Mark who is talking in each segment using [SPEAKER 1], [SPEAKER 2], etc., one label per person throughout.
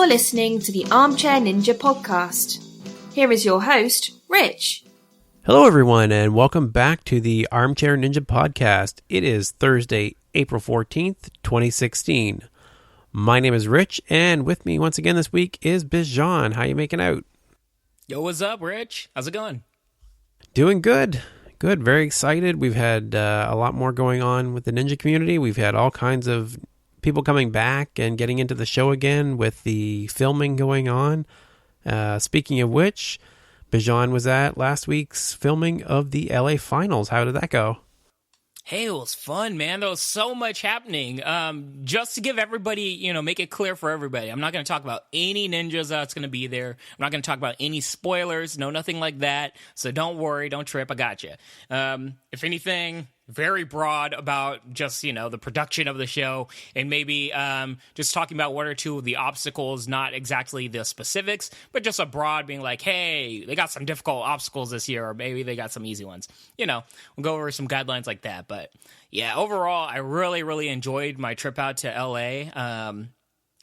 [SPEAKER 1] You're listening to the Armchair Ninja podcast. Here is your host, Rich.
[SPEAKER 2] Hello, everyone, and welcome back to the Armchair Ninja podcast. It is Thursday, April 14th, 2016. My name is Rich, and with me once again this week is Bijan. How you making out?
[SPEAKER 3] Yo, what's up, Rich? How's it going?
[SPEAKER 2] Doing good. Good. Very excited. We've had a lot more going on with the ninja community. We've had all kinds of people coming back and getting into the show again with the filming going on. Speaking of which, Bijan was at last week's filming of the LA finals. How did that go?
[SPEAKER 3] Hey, it was fun, man. There was so much happening. Just to give everybody, make it clear for everybody, I'm not going to talk about any ninjas that's going to be there. I'm not going to talk about any spoilers. No, nothing like that. So don't worry. Don't trip. I got you. If anything, very broad about just, the production of the show and maybe just talking about one or two of the obstacles, not exactly the specifics, but just a broad being like, hey, they got some difficult obstacles this year, or maybe they got some easy ones. We'll go over some guidelines like that. But yeah, overall, I really, really enjoyed my trip out to LA.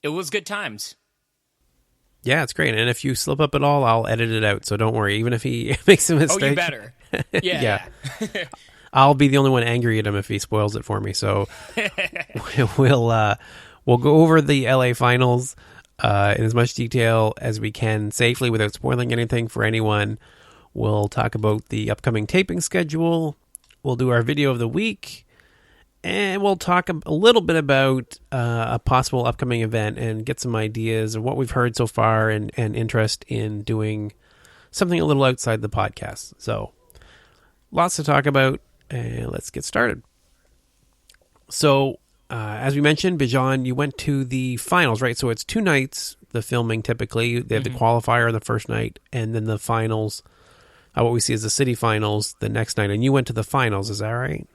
[SPEAKER 3] It was good times.
[SPEAKER 2] Yeah, it's great. And if you slip up at all, I'll edit it out. So don't worry, even if he makes a mistake.
[SPEAKER 3] Oh, you better. Yeah.
[SPEAKER 2] I'll be the only one angry at him if he spoils it for me. So we'll go over the LA finals in as much detail as we can safely without spoiling anything for anyone. We'll talk about the upcoming taping schedule. We'll do our video of the week. And we'll talk a little bit about a possible upcoming event and get some ideas of what we've heard so far and interest in doing something a little outside the podcast. So lots to talk about. And let's get started. So, as we mentioned, Bijan, you went to the finals, right? So it's 2 nights, the filming typically. They have the qualifier on the first night, and then the finals, what we see as the city finals the next night. And you went to the finals, is that right?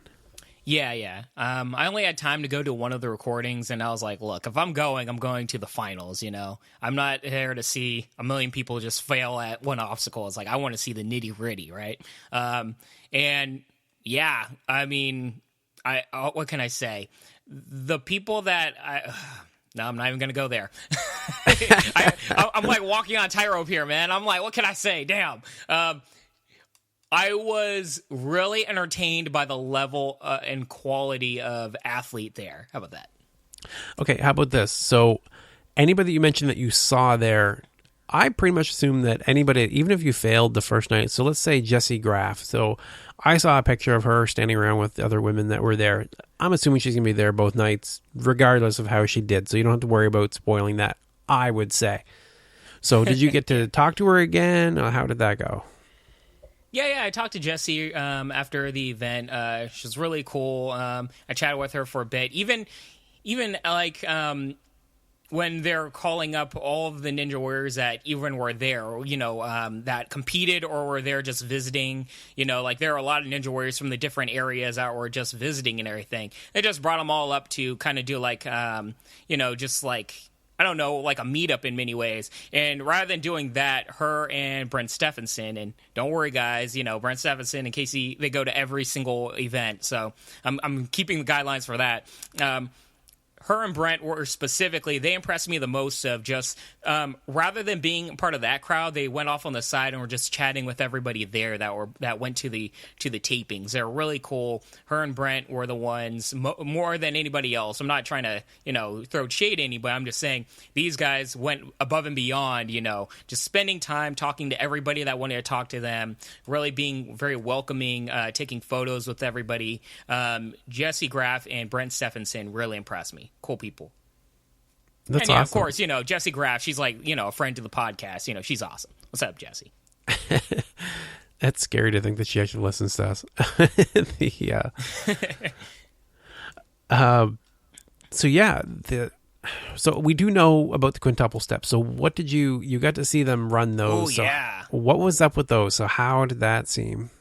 [SPEAKER 3] Yeah. I only had time to go to one of the recordings, and I was like, look, if I'm going to the finals, I'm not there to see a million people just fail at one obstacle. It's like, I want to see the nitty-gritty, right? And yeah, I mean, what can I say? The people that no, I'm not even going to go there. I'm like walking on tightrope here, man. I'm like, what can I say? Damn. I was really entertained by the level and quality of athlete there. How about that?
[SPEAKER 2] Okay, how about this? So anybody that you mentioned that you saw there, I pretty much assume that anybody, even if you failed the first night, so let's say Jessie Graff. So I saw a picture of her standing around with the other women that were there. I'm assuming she's going to be there both nights, regardless of how she did. So you don't have to worry about spoiling that, I would say. So did you get to talk to her again? How did that go?
[SPEAKER 3] Yeah, I talked to Jessie after the event. She was really cool. I chatted with her for a bit. Even like when they're calling up all of the Ninja Warriors that even were there, that competed or were there just visiting, like there are a lot of Ninja Warriors from the different areas that were just visiting and everything. They just brought them all up to kind of do like, just like, I don't know, like a meetup in many ways. And rather than doing that, her and Brent Stephenson, and don't worry, guys, Brent Stephenson, in case they go to every single event. So I'm keeping the guidelines for that. Her and Brent were specifically, they impressed me the most of just, rather than being part of that crowd, they went off on the side and were just chatting with everybody there that went to the tapings. They're really cool. Her and Brent were the ones more than anybody else. I'm not trying to, throw shade at anybody. I'm just saying these guys went above and beyond, just spending time talking to everybody that wanted to talk to them, really being very welcoming, taking photos with everybody. Jessie Graff and Brent Stephenson really impressed me. Cool people.
[SPEAKER 2] That's
[SPEAKER 3] and
[SPEAKER 2] awesome.
[SPEAKER 3] Of course, Jessie Graff, she's like, a friend to the podcast. She's awesome. What's up, Jessie?
[SPEAKER 2] That's scary to think that she actually listens to us. So we do know about the quintuple steps. So what did you got to see them run those?
[SPEAKER 3] Oh,
[SPEAKER 2] so
[SPEAKER 3] yeah.
[SPEAKER 2] What was up with those? So how did that seem?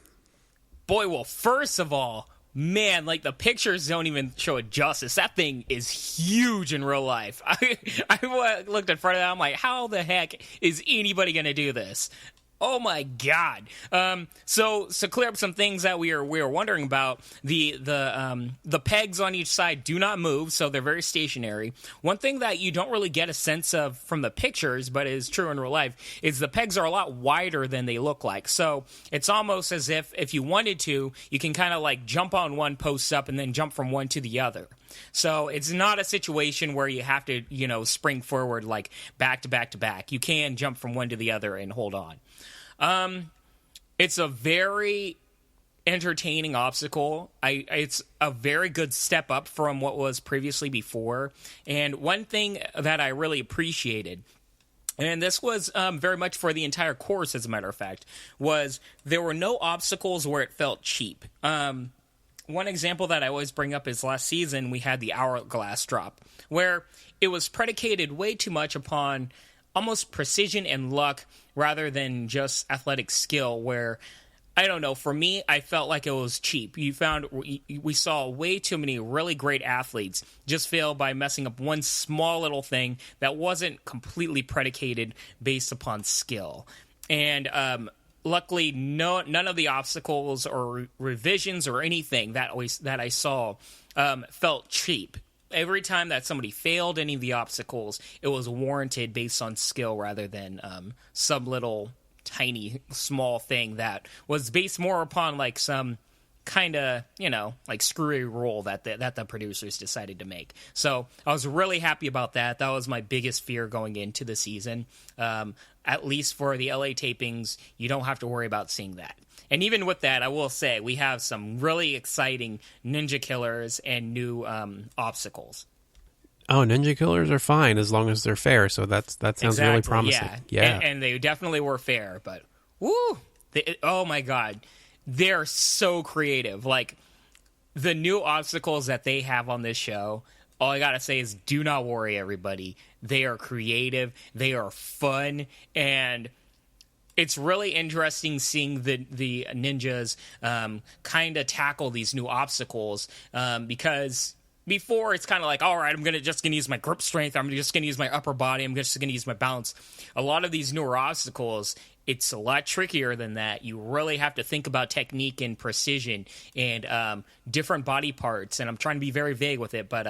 [SPEAKER 3] Boy, well, first of all, man, like the pictures don't even show it justice. That thing is huge in real life. I looked in front of that. I'm like, how the heck is anybody going to do this? Oh my God! So clear up some things that we were wondering about. The pegs on each side do not move, so they're very stationary. One thing that you don't really get a sense of from the pictures, but is true in real life, is the pegs are a lot wider than they look like. So it's almost as if you wanted to, you can kind of like jump on one post up and then jump from one to the other. So it's not a situation where you have to, spring forward like back to back to back. You can jump from one to the other and hold on. It's a very entertaining obstacle. It's a very good step up from what was previously before. And one thing that I really appreciated, and this was very much for the entire course, as a matter of fact, was there were no obstacles where it felt cheap. One example that I always bring up is last season we had the hourglass drop, where it was predicated way too much upon almost precision and luck rather than just athletic skill, where, I don't know, for me, I felt like it was cheap. We saw way too many really great athletes just fail by messing up one small little thing that wasn't completely predicated based upon skill. And luckily, none of the obstacles or revisions or anything that I saw felt cheap. Every time that somebody failed any of the obstacles, it was warranted based on skill rather than some little tiny small thing that was based more upon like some kind of, like screwy rule that the producers decided to make. So I was really happy about that. That was my biggest fear going into the season. At least for the LA tapings, you don't have to worry about seeing that. And even with that, I will say we have some really exciting ninja killers and new obstacles.
[SPEAKER 2] Oh, ninja killers are fine as long as they're fair. So that sounds
[SPEAKER 3] exactly,
[SPEAKER 2] really promising. Yeah.
[SPEAKER 3] And they definitely were fair. But woo, oh my God, they're so creative. Like the new obstacles that they have on this show. All I gotta say is, do not worry, everybody. They are creative. They are fun, and it's really interesting seeing the ninjas kind of tackle these new obstacles because before it's kind of like, all right, I'm just gonna use my grip strength. I'm just gonna use my upper body. I'm just gonna use my balance. A lot of these newer obstacles, it's a lot trickier than that. You really have to think about technique and precision and different body parts. And I'm trying to be very vague with it, but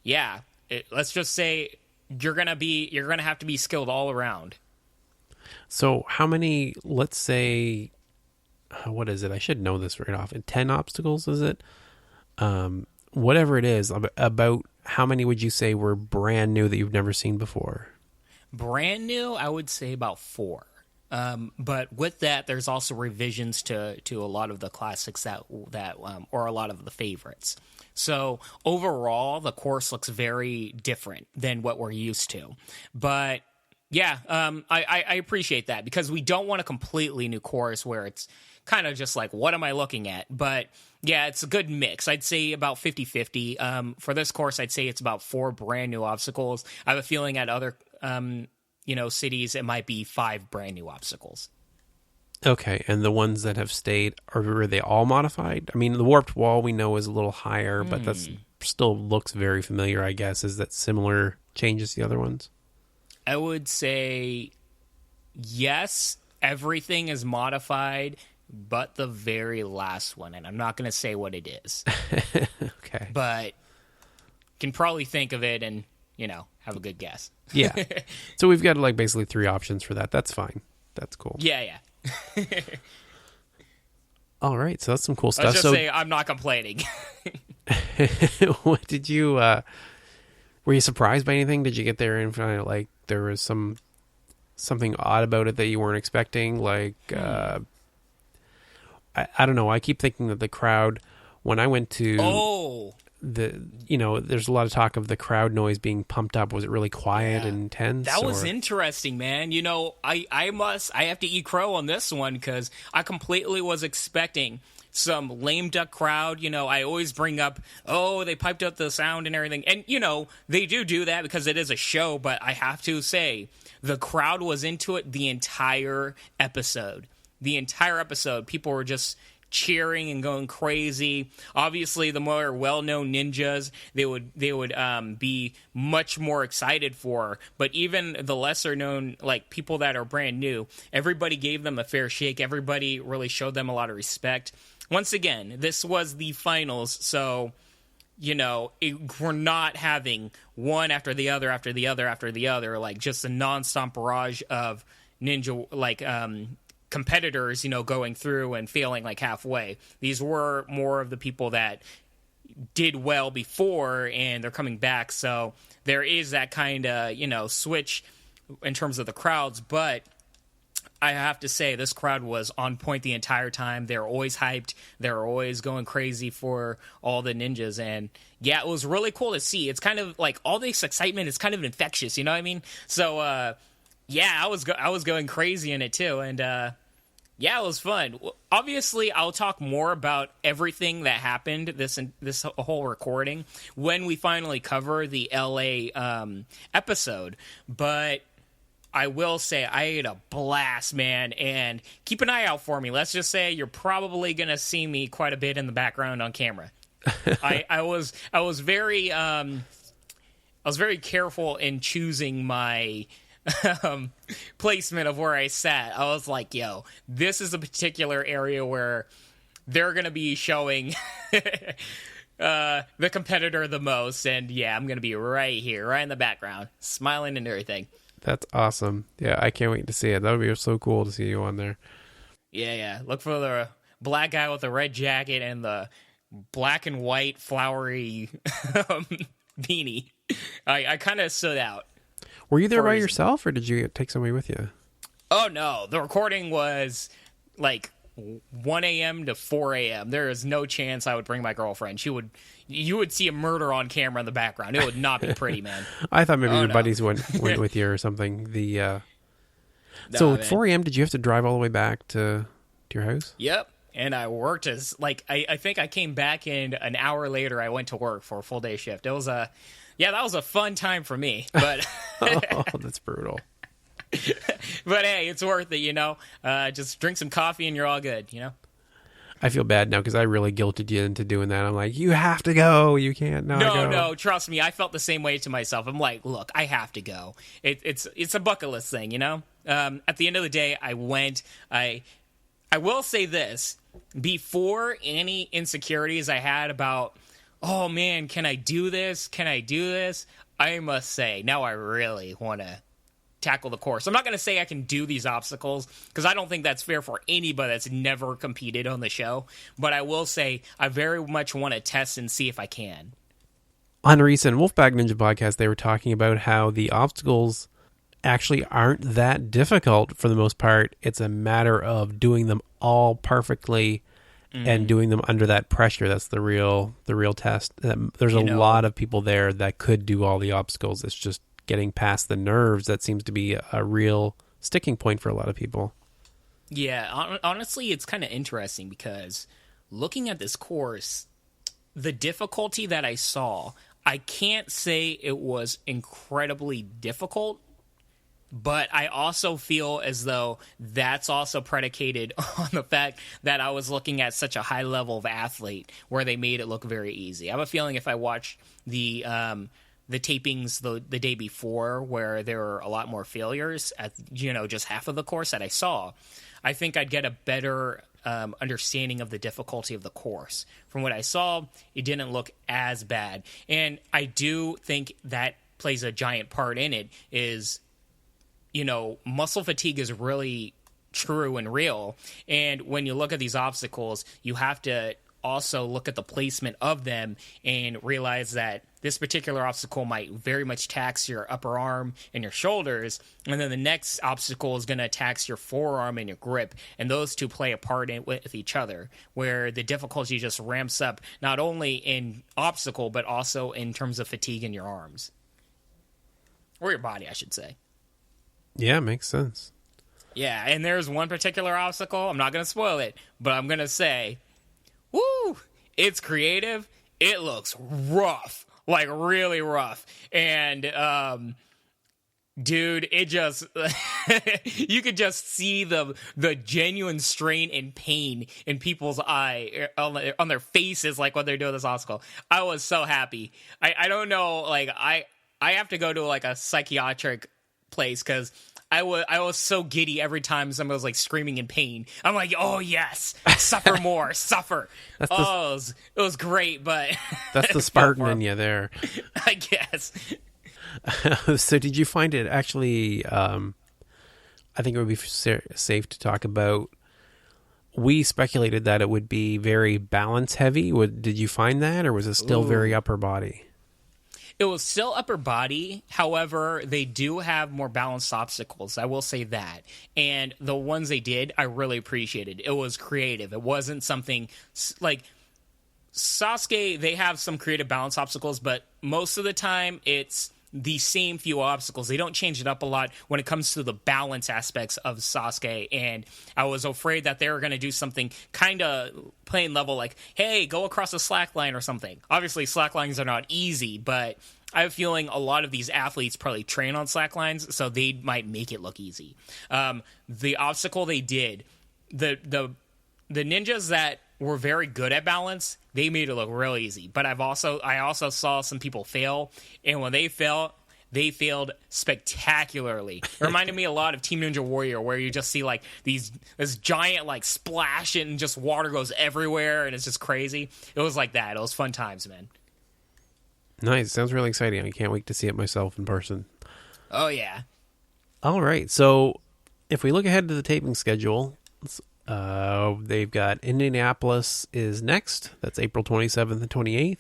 [SPEAKER 3] let's just say you're gonna have to be skilled all around.
[SPEAKER 2] So how many, let's say, what is it? I should know this right off. 10 obstacles, is it? Whatever it is, about how many would you say were brand new that you've never seen before?
[SPEAKER 3] Brand new, I would say about 4. But with that, there's also revisions to a lot of the classics that or a lot of the favorites. So overall, the course looks very different than what we're used to. But yeah, I appreciate that because we don't want a completely new course where it's kind of just like, what am I looking at? But yeah, it's a good mix. I'd say about 50-50. For this course, I'd say it's about 4 brand new obstacles. I have a feeling at other cities, it might be 5 brand new obstacles.
[SPEAKER 2] Okay, and the ones that have stayed, are they all modified? I mean, the warped wall we know is a little higher, but that's still looks very familiar, I guess. Is that similar changes to the other ones?
[SPEAKER 3] I would say yes, everything is modified, but the very last one, and I'm not going to say what it is.
[SPEAKER 2] Okay.
[SPEAKER 3] But can probably think of it and, have a good guess.
[SPEAKER 2] Yeah. So we've got like basically 3 options for that. That's fine. That's cool.
[SPEAKER 3] Yeah.
[SPEAKER 2] All right. So that's some cool stuff.
[SPEAKER 3] Let's just say I'm not complaining.
[SPEAKER 2] What did you, were you surprised by anything? Did you get there and find like there was something odd about it that you weren't expecting? Like, I don't know. I keep thinking that the crowd, when I went to there's a lot of talk of the crowd noise being pumped up. Was it really quiet and intense?
[SPEAKER 3] That was interesting, man. I have to eat crow on this one because I completely was expecting some lame duck crowd. I always bring up, they piped up the sound and everything. And, they do that because it is a show. But I have to say, the crowd was into it the entire episode. People were just cheering and going crazy. Obviously, the more well-known ninjas, they would be much more excited for. But even the lesser-known, like people that are brand new, everybody gave them a fair shake. Everybody really showed them a lot of respect. Once again, this was the finals, so we're not having one after the other, after the other, after the other, like just a nonstop barrage of ninja competitors, going through and failing like halfway. These were more of the people that did well before and they're coming back. So there is that kind of, switch in terms of the crowds. But I have to say this crowd was on point the entire time. They're always hyped. They're always going crazy for all the ninjas. And yeah, it was really cool to see. It's kind of like all this excitement is kind of infectious. You know what I mean? So, yeah, I was going crazy in it too, and yeah, it was fun. Obviously, I'll talk more about everything that happened this whole recording when we finally cover the LA episode. But I will say I had a blast, man, and keep an eye out for me. Let's just say you're probably gonna see me quite a bit in the background on camera. I was very careful in choosing my placement of where I sat. I was like, yo, this is a particular area where they're going to be showing the competitor the most. And yeah, I'm going to be right here, right in the background, smiling and everything.
[SPEAKER 2] That's awesome. Yeah, I can't wait to see it. That would be so cool to see you on there.
[SPEAKER 3] Yeah. Look for the black guy with the red jacket and the black and white flowery beanie. I kind of stood out.
[SPEAKER 2] Were you there by yourself, or did you take somebody with you?
[SPEAKER 3] Oh, no. The recording was like 1 a.m. to 4 a.m. There is no chance I would bring my girlfriend. You would see a murder on camera in the background. It would not be pretty, man.
[SPEAKER 2] I thought maybe your buddies went with you or something. So at 4 a.m., did you have to drive all the way back to your house?
[SPEAKER 3] Yep. And I worked as, I think I came back and an hour later I went to work for a full day shift. It was yeah, that was a fun time for me, but
[SPEAKER 2] oh, that's brutal.
[SPEAKER 3] But hey, it's worth it, just drink some coffee and you're all good,
[SPEAKER 2] I feel bad now because I really guilted you into doing that. I'm like, you have to go. You can't not go.
[SPEAKER 3] No, trust me. I felt the same way to myself. I'm like, look, I have to go. It's a bucket list thing, At the end of the day, I went. I will say this. Before any insecurities I had about, oh man, can I do this? Can I do this? I must say, now I really want to tackle the course. I'm not going to say I can do these obstacles because I don't think that's fair for anybody that's never competed on the show. But I will say I very much want to test and see if I can.
[SPEAKER 2] On a recent Wolfpack Ninja podcast, they were talking about how the obstacles actually aren't that difficult for the most part. It's a matter of doing them all perfectly and doing them under that pressure. That's the real test. There's a lot of people there that could do all the obstacles. It's just getting past the nerves that seems to be a real sticking point for a lot of people.
[SPEAKER 3] Yeah, honestly, it's kind of interesting because looking at this course, the difficulty that I saw, I can't say it was incredibly difficult, but I also feel as though that's also predicated on the fact that I was looking at such a high level of athlete where they made it look very easy. I have a feeling if I watched the tapings the day before where there were a lot more failures at, just half of the course that I saw, I think I'd get a better understanding of the difficulty of the course. From what I saw, it didn't look as bad. And I do think that plays a giant part in it is, muscle fatigue is really true and real. And when you look at these obstacles, you have to also look at the placement of them and realize that this particular obstacle might very much tax your upper arm and your shoulders, and then the next obstacle is going to tax your forearm and your grip, and those two play a part with each other, where the difficulty just ramps up not only in obstacle but also in terms of fatigue in your arms. Or your body, I should say.
[SPEAKER 2] Yeah, makes sense.
[SPEAKER 3] Yeah, and there's one particular obstacle, I'm not going to spoil it, but I'm going to say, woo, it's creative, it looks rough. Like really rough. And Dude, it just you could just see the genuine strain and pain in people's eye on their faces, like when they're doing this obstacle. I was so happy. I don't know, like I have to go to like a psychiatric place because I was so giddy every time someone was like screaming in pain. I'm like, oh yes, suffer more, suffer. It was great, but
[SPEAKER 2] that's the Spartan in you there,
[SPEAKER 3] I guess.
[SPEAKER 2] So did you find it actually, I think it would be safe to talk about, we speculated that it would be very balance heavy. Did you find that, or was it still very upper body?
[SPEAKER 3] It was still upper body. However, they do have more balanced obstacles. I will say that. And the ones they did, I really appreciated. It was creative. It wasn't something like Sasuke. They have some creative balance obstacles, but most of the time it's the same few obstacles. They don't change it up a lot when it comes to the balance aspects of Sasuke, and I was afraid that they were going to do something kind of plain level, like, hey, go across a slack line or something. Obviously, slack lines are not easy, but I have a feeling a lot of these athletes probably train on slack lines, so they might make it look easy. The obstacle they did, the ninjas that were very good at balance, they made it look real easy. But I also saw some people fail, and when they failed spectacularly. It reminded me a lot of Team Ninja Warrior, where you just see like this giant like splash and just water goes everywhere, and it's just crazy. It was like that. It was fun times, man.
[SPEAKER 2] Nice. Sounds really exciting. I can't wait to see it myself in person.
[SPEAKER 3] Oh yeah.
[SPEAKER 2] All right. So if we look ahead to the taping schedule, they've got Indianapolis is next. That's April 27th and 28th.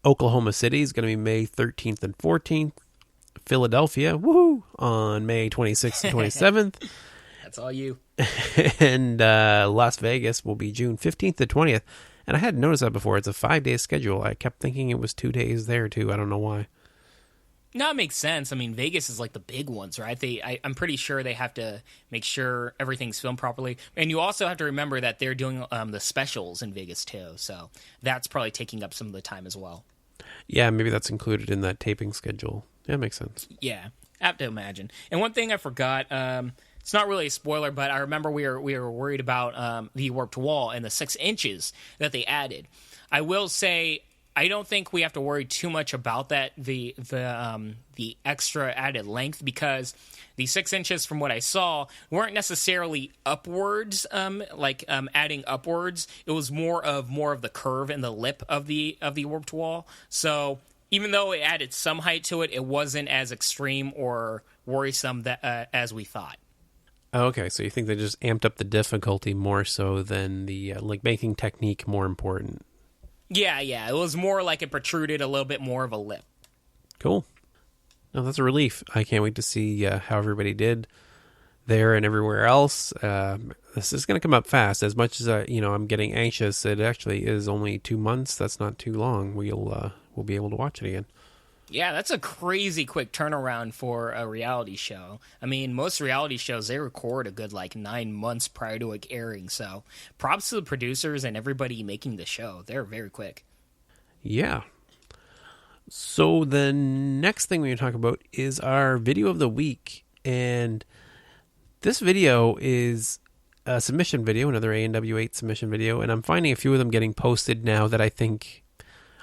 [SPEAKER 2] Oklahoma City is going to be May 13th and 14th. Philadelphia, woohoo, on May 26th and 27th.
[SPEAKER 3] That's all you.
[SPEAKER 2] And Las Vegas will be June 15th to 20th. And I hadn't noticed that before. It's a 5-day schedule. I kept thinking it was 2 days there, too. I don't know why.
[SPEAKER 3] No, it makes sense. I mean, Vegas is like the big ones, right? I'm pretty sure they have to make sure everything's filmed properly. And you also have to remember that they're doing the specials in Vegas, too. So that's probably taking up some of the time as well.
[SPEAKER 2] Yeah, maybe that's included in that taping schedule. Yeah, it makes sense.
[SPEAKER 3] Yeah, I have to imagine. And one thing I forgot, it's not really a spoiler, but I remember we were worried about the warped wall and the 6 inches that they added. I will say, I don't think we have to worry too much about that, the extra added length, because the 6 inches, from what I saw, weren't necessarily upwards, adding upwards. It was more of the curve and the lip of the warped wall. So even though it added some height to it, it wasn't as extreme or worrisome as we thought.
[SPEAKER 2] Okay, so you think they just amped up the difficulty more so than the making technique more important?
[SPEAKER 3] Yeah, it was more like it protruded a little bit more of a lip.
[SPEAKER 2] Cool. No, that's a relief. I can't wait to see how everybody did there and everywhere else. This is going to come up fast. As much as I'm getting anxious, it actually is only 2 months. That's not too long. We'll be able to watch it again.
[SPEAKER 3] Yeah, that's a crazy quick turnaround for a reality show. I mean, most reality shows, they record a good 9 months prior to it airing. So props to the producers and everybody making the show. They're very quick.
[SPEAKER 2] Yeah. So the next thing we're going to talk about is our video of the week. And this video is a submission video, another ANW8 submission video. And I'm finding a few of them getting posted now that I think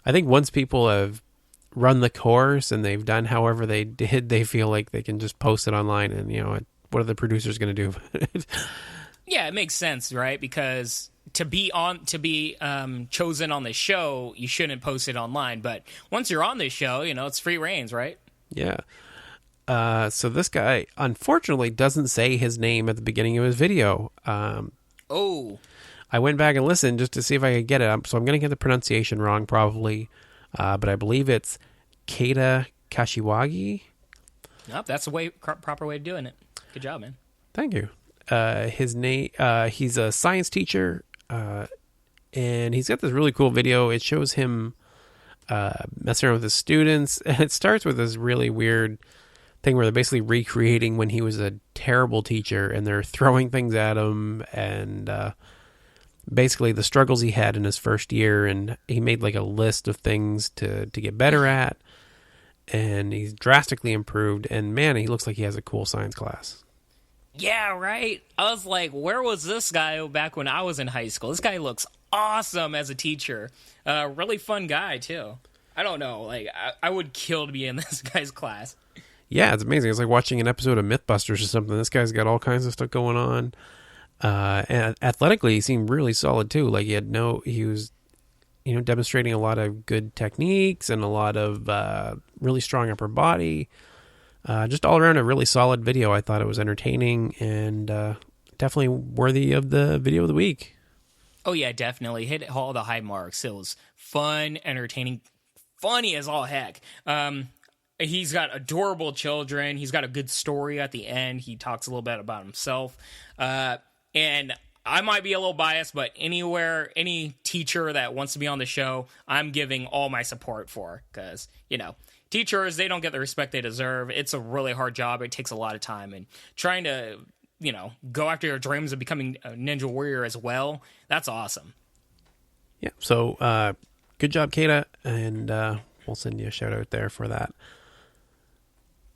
[SPEAKER 2] once people have run the course and they've done however they did, they feel like they can just post it online, and what are the producers going to do about it?
[SPEAKER 3] Yeah, it makes sense, right? Because to be chosen on the show, you shouldn't post it online. But once you're on this show, it's free reigns, right?
[SPEAKER 2] Yeah. So this guy unfortunately doesn't say his name at the beginning of his video. I went back and listened just to see if I could get it. So I'm going to get the pronunciation wrong probably. But I believe it's Keita Kashiwagi.
[SPEAKER 3] Nope, that's the proper way of doing it. Good job, man.
[SPEAKER 2] Thank you. His name, he's a science teacher, and he's got this really cool video. It shows him messing around with his students, and it starts with this really weird thing where they're basically recreating when he was a terrible teacher, and they're throwing things at him, and basically the struggles he had in his first year, and he made a list of things to get better at. and he's drastically improved. And man, he looks like he has a cool science class.
[SPEAKER 3] Yeah, right? I was like, where was this guy back when I was in high school? This guy looks awesome as a teacher. Really fun guy, too. I don't know. Like, I would kill to be in this guy's class.
[SPEAKER 2] Yeah, it's amazing. It's like watching an episode of Mythbusters or something. This guy's got all kinds of stuff going on. And athletically, he seemed really solid, too. Like, he was, demonstrating a lot of good techniques and a lot of really strong upper body. Just all around a really solid video. I thought it was entertaining and definitely worthy of the video of the week.
[SPEAKER 3] Oh, yeah, definitely. Hit all the high marks. It was fun, entertaining, funny as all heck. He's got adorable children. He's got a good story at the end. He talks a little bit about himself. And I might be a little biased, but any teacher that wants to be on the show, I'm giving all my support for. Because, teachers, they don't get the respect they deserve. It's a really hard job. It takes a lot of time. And trying to, go after your dreams of becoming a ninja warrior as well, that's awesome.
[SPEAKER 2] Yeah, so good job, Kata, and we'll send you a shout out there for that.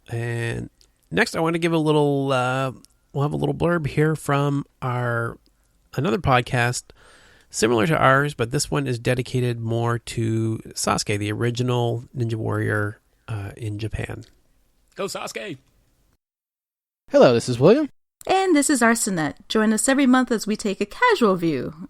[SPEAKER 2] And next, I want to give a little, we'll have a little blurb here from another podcast similar to ours, but this one is dedicated more to Sasuke, the original Ninja Warrior in Japan.
[SPEAKER 3] Go Sasuke!
[SPEAKER 4] Hello, this is William.
[SPEAKER 5] And this is Arsenet. Join us every month as we take a casual view,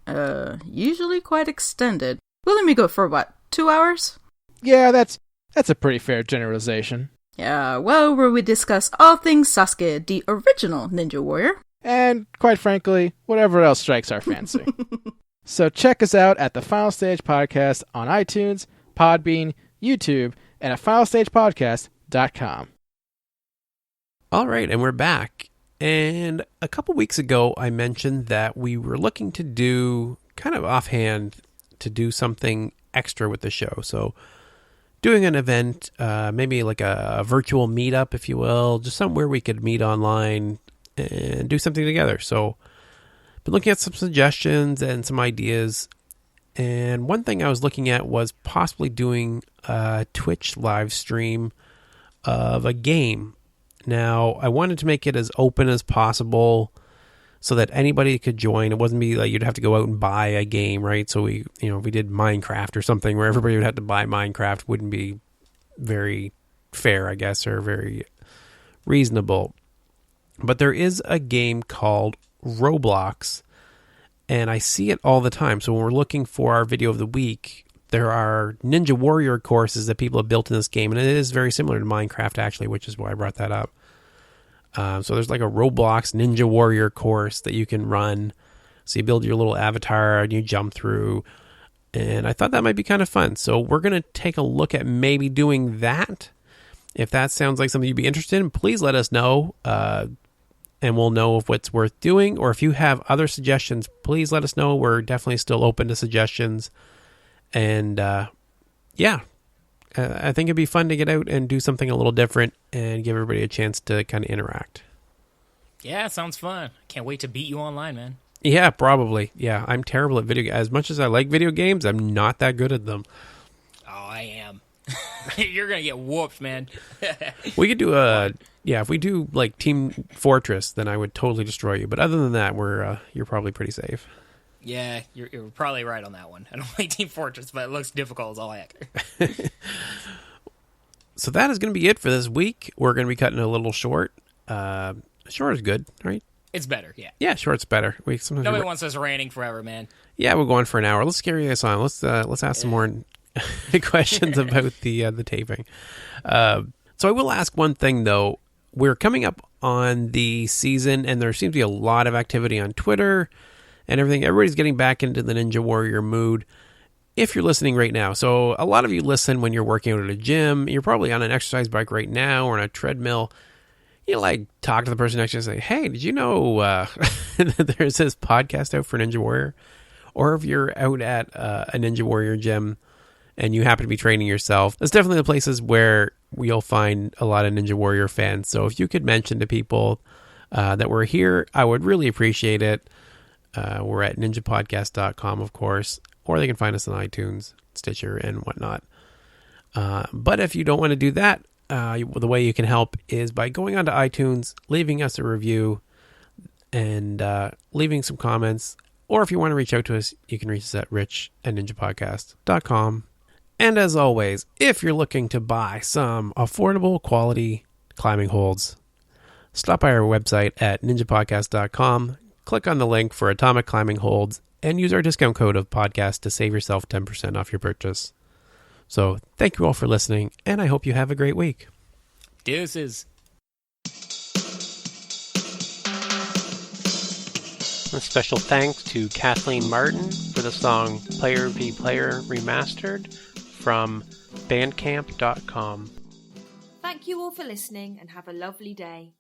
[SPEAKER 5] usually quite extended. We'll let me go for, 2 hours?
[SPEAKER 4] Yeah, that's a pretty fair generalization.
[SPEAKER 5] Yeah, well, where we discuss all things Sasuke, the original Ninja Warrior.
[SPEAKER 4] And, quite frankly, whatever else strikes our fancy. So check us out at the Final Stage Podcast on iTunes, Podbean, YouTube, and at finalstagepodcast.com.
[SPEAKER 2] All right, and we're back. And a couple weeks ago, I mentioned that we were looking to do, kind of offhand, to do something extra with the show. So doing an event, maybe like a virtual meetup, if you will, just somewhere we could meet online and do something together. So been looking at some suggestions and some ideas. And one thing I was looking at was possibly doing a Twitch live stream of a game. Now, I wanted to make it as open as possible so that anybody could join. It wasn't be like you'd have to go out and buy a game, right? So if we did Minecraft or something where everybody would have to buy Minecraft, wouldn't be very fair, I guess, or very reasonable. But there is a game called Roblox, and I see it all the time. So when we're looking for our video of the week, there are Ninja Warrior courses that people have built in this game, and it is very similar to Minecraft, actually, which is why I brought that up. So there's like a Roblox Ninja Warrior course that you can run. So you build your little avatar and you jump through. And I thought that might be kind of fun. So we're going to take a look at maybe doing that. If that sounds like something you'd be interested in, please let us know. And we'll know if it's worth doing. Or if you have other suggestions, please let us know. We're definitely still open to suggestions. And I think it'd be fun to get out and do something a little different and give everybody a chance to kind of interact.
[SPEAKER 3] Yeah, sounds fun. Can't wait to beat you online, man.
[SPEAKER 2] Yeah, probably. Yeah, I'm terrible at video games. As much as I like video games, I'm not that good at them.
[SPEAKER 3] Oh, I am. You're going to get whooped, man.
[SPEAKER 2] We could do if we do like Team Fortress, then I would totally destroy you. But other than that, you're probably pretty safe.
[SPEAKER 3] Yeah, you're probably right on that one. I don't like Team Fortress, but it looks difficult as all heck.
[SPEAKER 2] So that is going to be it for this week. We're going to be cutting it a little short. Short is good, right?
[SPEAKER 3] It's better, yeah.
[SPEAKER 2] Yeah, short's better.
[SPEAKER 3] Nobody wants us ranting forever, man.
[SPEAKER 2] Yeah, we're going for an hour. Let's scare you guys on. Let's ask some more questions about the taping. So I will ask one thing, though. We're coming up on the season, and there seems to be a lot of activity on Twitter and everything. Everybody's getting back into the Ninja Warrior mood if you're listening right now. So a lot of you listen when you're working out at a gym. You're probably on an exercise bike right now or on a treadmill. You talk to the person next to you and say, hey, did you know that there's this podcast out for Ninja Warrior? Or if you're out at a Ninja Warrior gym and you happen to be training yourself, that's definitely the places where you'll find a lot of Ninja Warrior fans. So if you could mention to people that we're here, I would really appreciate it. We're at ninjapodcast.com, of course, or they can find us on iTunes, Stitcher, and whatnot. But if you don't want to do that, the way you can help is by going onto iTunes, leaving us a review, and leaving some comments. Or if you want to reach out to us, you can reach us at rich@ninjapodcast.com. And as always, if you're looking to buy some affordable quality climbing holds, stop by our website at ninjapodcast.com, click on the link for Atomic Climbing Holds, and use our discount code of podcast to save yourself 10% off your purchase. So thank you all for listening, and I hope you have a great week.
[SPEAKER 3] Deuces.
[SPEAKER 2] A special thanks to Kathleen Martin for the song Player v Player Remastered from bandcamp.com.
[SPEAKER 1] Thank you all for listening and have a lovely day.